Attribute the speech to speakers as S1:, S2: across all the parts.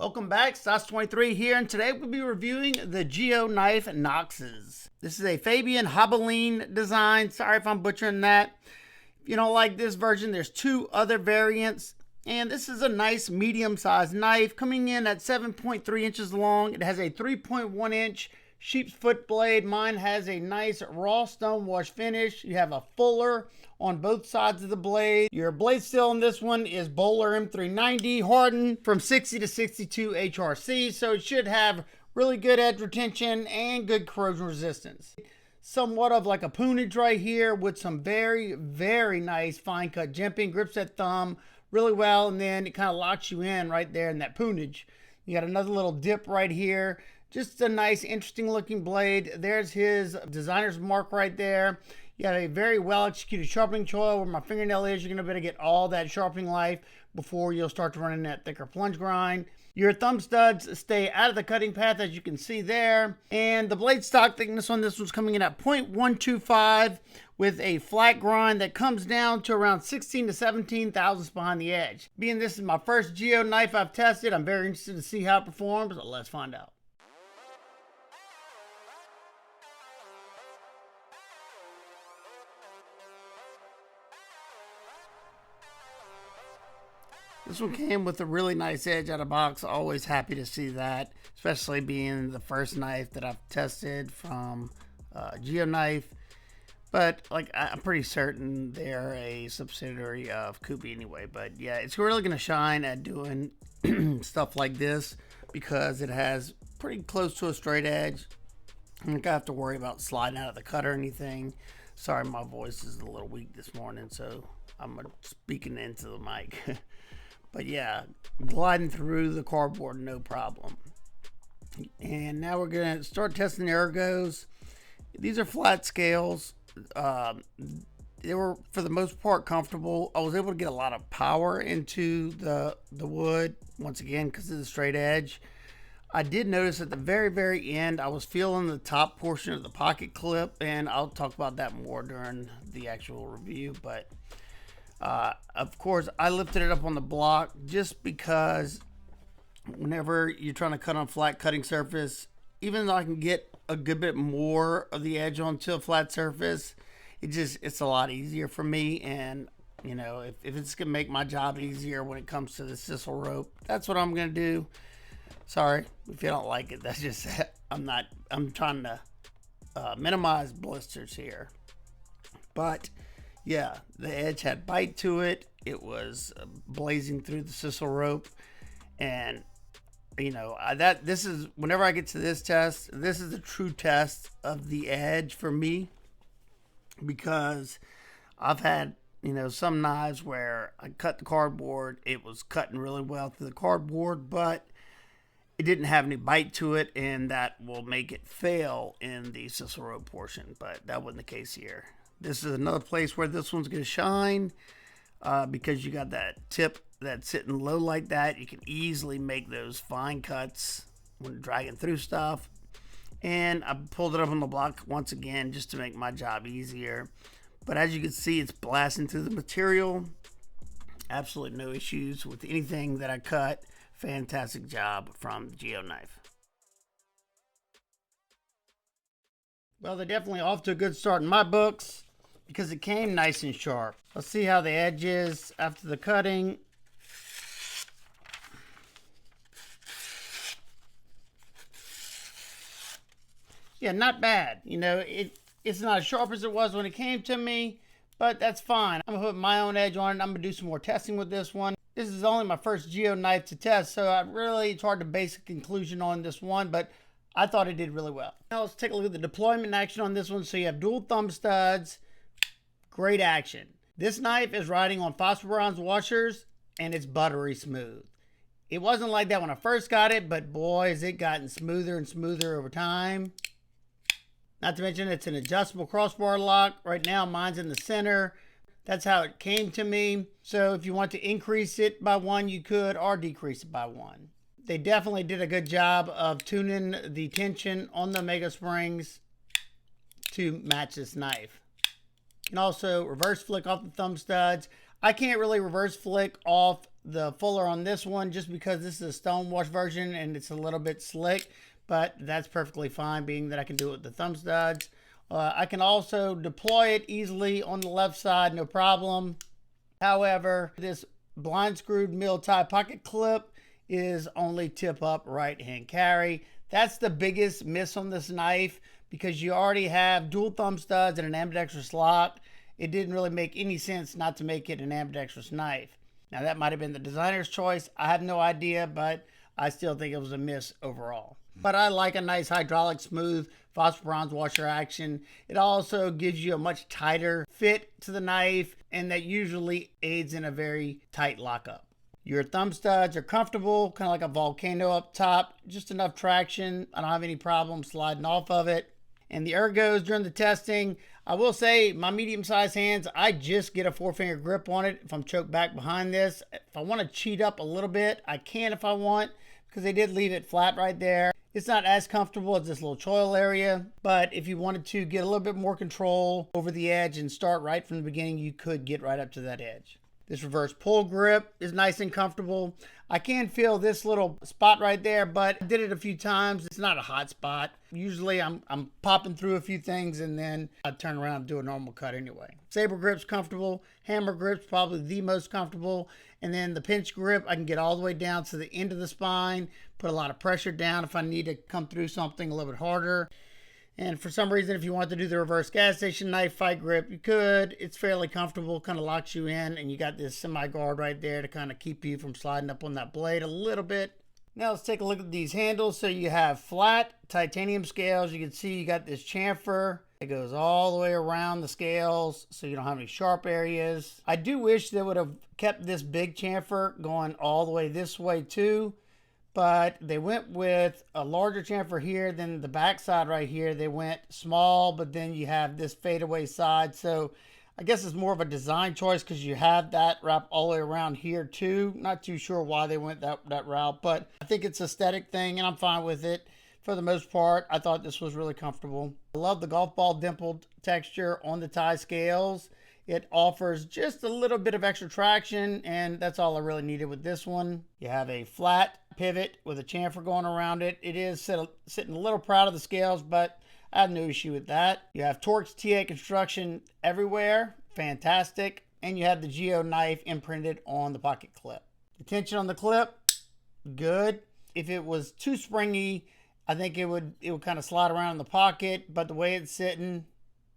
S1: Welcome back, Sauce23 here, and today we'll be reviewing the Geo Knife Noxiz. This is a Fabian Hobeline design. Sorry if I'm butchering that. If you don't like this version, there's two other variants. And this is a nice medium-sized knife coming in at 7.3 inches long. It has a 3.1 inch sheep's foot blade. Mine has a nice raw stone wash finish. You have a fuller on both sides of the blade. Your blade steel on this one is Bowler M390 hardened from 60 to 62 HRC, so it should have really good edge retention and good corrosion resistance. Somewhat of like a poonage right here with some very, very nice fine cut jimping. Grips that thumb really well, and then it kind of locks you in right there in that poonage. You got another little dip right here. Just a nice, interesting looking blade. There's his designer's mark right there. You have a very well executed sharpening choil. Where my fingernail is, you're going to be able to get all that sharpening life before you'll start to run in that thicker plunge grind. Your thumb studs stay out of the cutting path, as you can see there. And the blade stock thickness on this one's coming in at 0.125 with a flat grind that comes down to around 16 to 17 thousandths behind the edge. Being this is my first Geo knife I've tested, I'm very interested to see how it performs. So let's find out. This one came with a really nice edge out of box. Always happy to see that, especially being the first knife that I've tested from Geo Knife. But like, I'm pretty certain they're a subsidiary of Kubi anyway. But yeah, it's really going to shine at doing stuff like this because it has pretty close to a straight edge. I don't have to worry about sliding out of the cut or anything. Sorry, my voice is a little weak this morning, so I'm speaking into the mic. But yeah, gliding through the cardboard, no problem. And now we're going to start testing the ergos. These are flat scales. They were, for the most part, comfortable. I was able to get a lot of power into the wood, once again, because of the straight edge. I did notice at the very, very end, I was feeling the top portion of the pocket clip, and I'll talk about that more during the actual review. But of course, I lifted it up on the block just because whenever you're trying to cut on flat cutting surface, even though I can get a good bit more of the edge onto a flat surface, it's a lot easier for me. And you know, if it's gonna make my job easier when it comes to the sisal rope, that's what I'm gonna do. Sorry if you don't like it. That's just I'm trying to minimize blisters here. But yeah, the edge had bite to it. It was blazing through the sisal rope, and you know this is, whenever I get to this test, this is the true test of the edge for me, because I've had, you know, some knives where I cut the cardboard, it was cutting really well through the cardboard, but it didn't have any bite to it, and that will make it fail in the sisal rope portion. But that wasn't the case here. This is another place where this one's going to shine because you got that tip that's sitting low like that. You can easily make those fine cuts when dragging through stuff. And I pulled it up on the block once again just to make my job easier. But as you can see, it's blasting through the material. Absolutely no issues with anything that I cut. Fantastic job from Geo Knife. Well, they're definitely off to a good start in my books, because it came nice and sharp. Let's see how the edge is after the cutting. Yeah, not bad. You know, it's not as sharp as it was when it came to me, but that's fine. I'm gonna put my own edge on it. I'm gonna do some more testing with this one. This is only my first Geo knife to test, so it's hard to base a conclusion on this one, but I thought it did really well. Now let's take a look at the deployment action on this one. So you have dual thumb studs. Great action. This knife is riding on phosphor bronze washers, and it's buttery smooth. It wasn't like that when I first got it, but boy, has it gotten smoother and smoother over time. Not to mention it's an adjustable crossbar lock. Right now mine's in the center. That's how it came to me. So if you want to increase it by one, you could, or decrease it by one. They definitely did a good job of tuning the tension on the Mega Springs to match this knife. You can also reverse flick off the thumb studs. I can't really reverse flick off the fuller on this one just because this is a stone wash version and it's a little bit slick, but that's perfectly fine being that I can do it with the thumb studs. I can also deploy it easily on the left side, no problem. However, this blind screwed mill tie pocket clip is only tip up right hand carry. That's the biggest miss on this knife because you already have dual thumb studs and an ambidextrous lock. It didn't really make any sense not to make it an ambidextrous knife. Now that might have been the designer's choice. I have no idea, but I still think it was a miss overall. But I like a nice hydraulic smooth phosphor bronze washer action. It also gives you a much tighter fit to the knife, and that usually aids in a very tight lockup. Your thumb studs are comfortable, kind of like a volcano up top, just enough traction. I don't have any problem sliding off of it. And the ergos during the testing, I will say my medium-sized hands, I just get a 4-finger grip on it if I'm choked back behind this. If I want to cheat up a little bit, I can if I want, because they did leave it flat right there. It's not as comfortable as this little choil area, but if you wanted to get a little bit more control over the edge and start right from the beginning, you could get right up to that edge. This reverse pull grip is nice and comfortable. I can feel this little spot right there, but I did it a few times. It's not a hot spot. Usually I'm popping through a few things and then I turn around and do a normal cut anyway. Saber grip's comfortable. Hammer grip's probably the most comfortable. And then the pinch grip, I can get all the way down to the end of the spine, put a lot of pressure down if I need to come through something a little bit harder. And for some reason, if you want to do the reverse gas station knife fight grip, you could. It's fairly comfortable, kind of locks you in, and you got this semi-guard right there to kind of keep you from sliding up on that blade a little bit. Now let's take a look at these handles. So you have flat titanium scales. You can see you got this chamfer. It goes all the way around the scales, so you don't have any sharp areas. I do wish they would have kept this big chamfer going all the way this way too. But they went with a larger chamfer here than the back side right here. They went small, but then you have this fadeaway side. So I guess it's more of a design choice because you have that wrap all the way around here too. Not too sure why they went that route, but I think it's an aesthetic thing and I'm fine with it. For the most part, I thought this was really comfortable. I love the golf ball dimpled texture on the tie scales. It offers just a little bit of extra traction, and that's all I really needed with this one. You have a flat pivot with a chamfer going around it. It is sitting a little proud of the scales, but I have no issue with that. You have Torx TA construction everywhere. Fantastic. And you have the Geo knife imprinted on the pocket clip. The tension on the clip, good. If it was too springy, I think it would kind of slide around in the pocket, but the way it's sitting,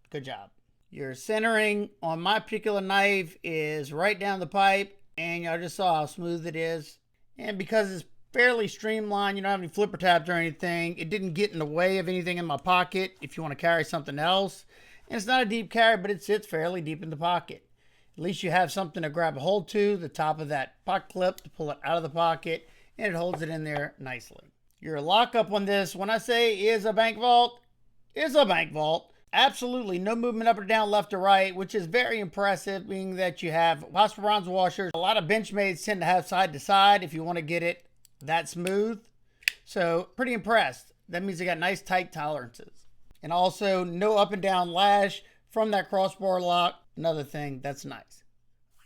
S1: good job. Your centering on my particular knife is right down the pipe, and y'all just saw how smooth it is. And because it's fairly streamlined, you don't have any flipper tabs or anything, it didn't get in the way of anything in my pocket if you want to carry something else. And it's not a deep carry, but it sits fairly deep in the pocket. At least you have something to grab a hold to, the top of that pocket clip to pull it out of the pocket, and it holds it in there nicely. Your lockup on this, when I say is a bank vault, is a bank vault. Absolutely no movement up or down, left or right, which is very impressive, being that you have phosphor bronze washers. A lot of Benchmades tend to have side to side if you want to get it that smooth. So pretty impressed. That means they got nice tight tolerances. And also no up and down lash from that crossbar lock. Another thing that's nice.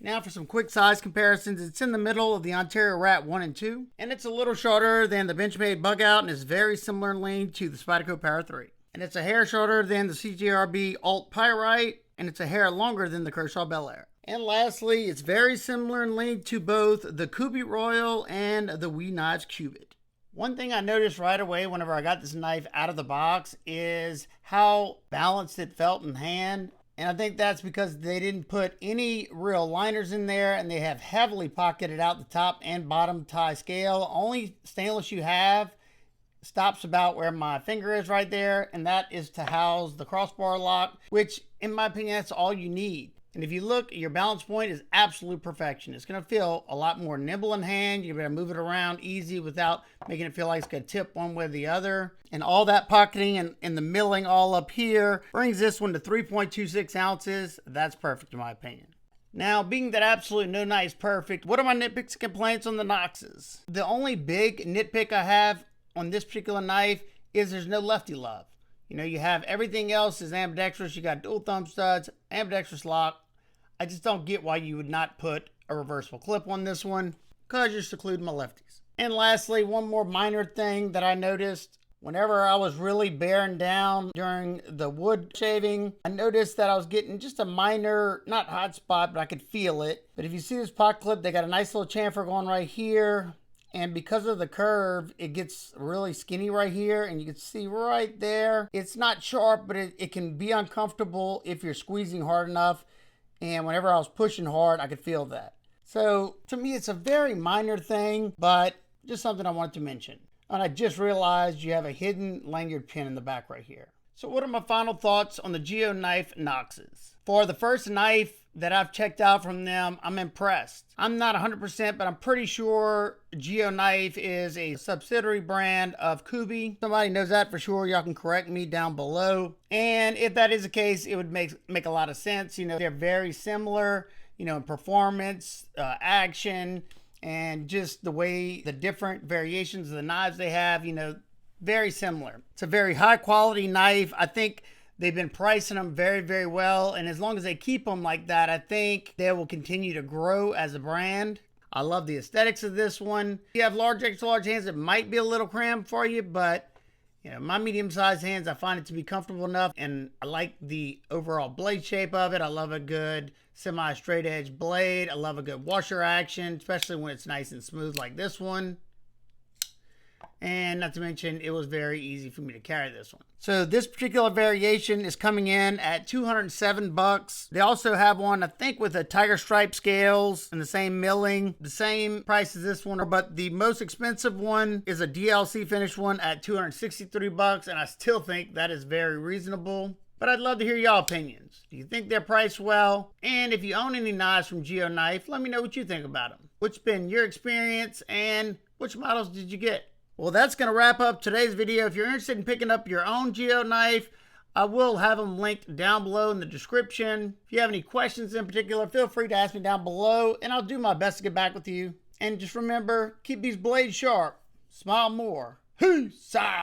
S1: Now for some quick size comparisons. It's in the middle of the Ontario Rat 1 and 2. And it's a little shorter than the Benchmade Bug Out and is very similar in length to the Spyderco Power 3. And it's a hair shorter than the CJRB Alt Pyrite, and it's a hair longer than the Kershaw Bel Air. And lastly, it's very similar in length to both the Kubi Royal and the WE Knives Cubit. One thing I noticed right away whenever I got this knife out of the box is how balanced it felt in hand. And I think that's because they didn't put any real liners in there, and they have heavily pocketed out the top and bottom tie scale. Only stainless you have stops about where my finger is right there, and that is to house the crossbar lock, which in my opinion, that's all you need. And if you look, your balance point is absolute perfection. It's going to feel a lot more nimble in hand. You're going to move it around easy without making it feel like it's going to tip one way or the other. And all that pocketing and the milling all up here brings this one to 3.26 ounces. That's perfect in my opinion. Now, being that absolutely no knife is perfect, what are my nitpicks and complaints on the Noxiz's? The only big nitpick I have on this particular knife is there's no lefty love. You know, you have everything else is ambidextrous. You got dual thumb studs, ambidextrous lock. I just don't get why you would not put a reversible clip on this one. because you're secluding my lefties. And lastly, one more minor thing that I noticed. Whenever I was really bearing down during the wood shaving, I noticed that I was getting just a minor, not hot spot, but I could feel it. But if you see this pot clip, they got a nice little chamfer going right here. And because of the curve, it gets really skinny right here. And you can see right there, it's not sharp, but it can be uncomfortable if you're squeezing hard enough. And whenever I was pushing hard, I could feel that. So to me, it's a very minor thing, but just something I wanted to mention. And I just realized you have a hidden lanyard pin in the back right here. So what are my final thoughts on the Geoknife Noxiz? For the first knife that I've checked out from them, I'm impressed. I'm not 100%, but I'm pretty sure Geoknife is a subsidiary brand of Kubi. Somebody knows that for sure. Y'all can correct me down below. And if that is the case, it would make a lot of sense. You know, they're very similar, you know, in performance, action, and just the way the different variations of the knives they have, you know, very similar. It's a very high quality knife. I think they've been pricing them very, very well. And as long as they keep them like that, I think they will continue to grow as a brand. I love the aesthetics of this one. If you have large, extra large hands, it might be a little cramped for you, but you know, my medium-sized hands, I find it to be comfortable enough, and I like the overall blade shape of it. I love a good semi-straight edge blade. I love a good washer action, especially when it's nice and smooth like this one. And not to mention, it was very easy for me to carry this one. So this particular variation is coming in at $207. They also have one, I think, with a tiger stripe scales and the same milling, the same price as this one. But the most expensive one is a DLC finished one at $263, and I still think that is very reasonable. But I'd love to hear y'all opinions. Do you think they're priced well? And if you own any knives from Geoknife, let me know what you think about them. What's been your experience, and which models did you get? Well, that's going to wrap up today's video. If you're interested in picking up your own Geoknife, I will have them linked down below in the description. If you have any questions in particular, feel free to ask me down below, and I'll do my best to get back with you. And just remember, keep these blades sharp. Smile more. Peace out.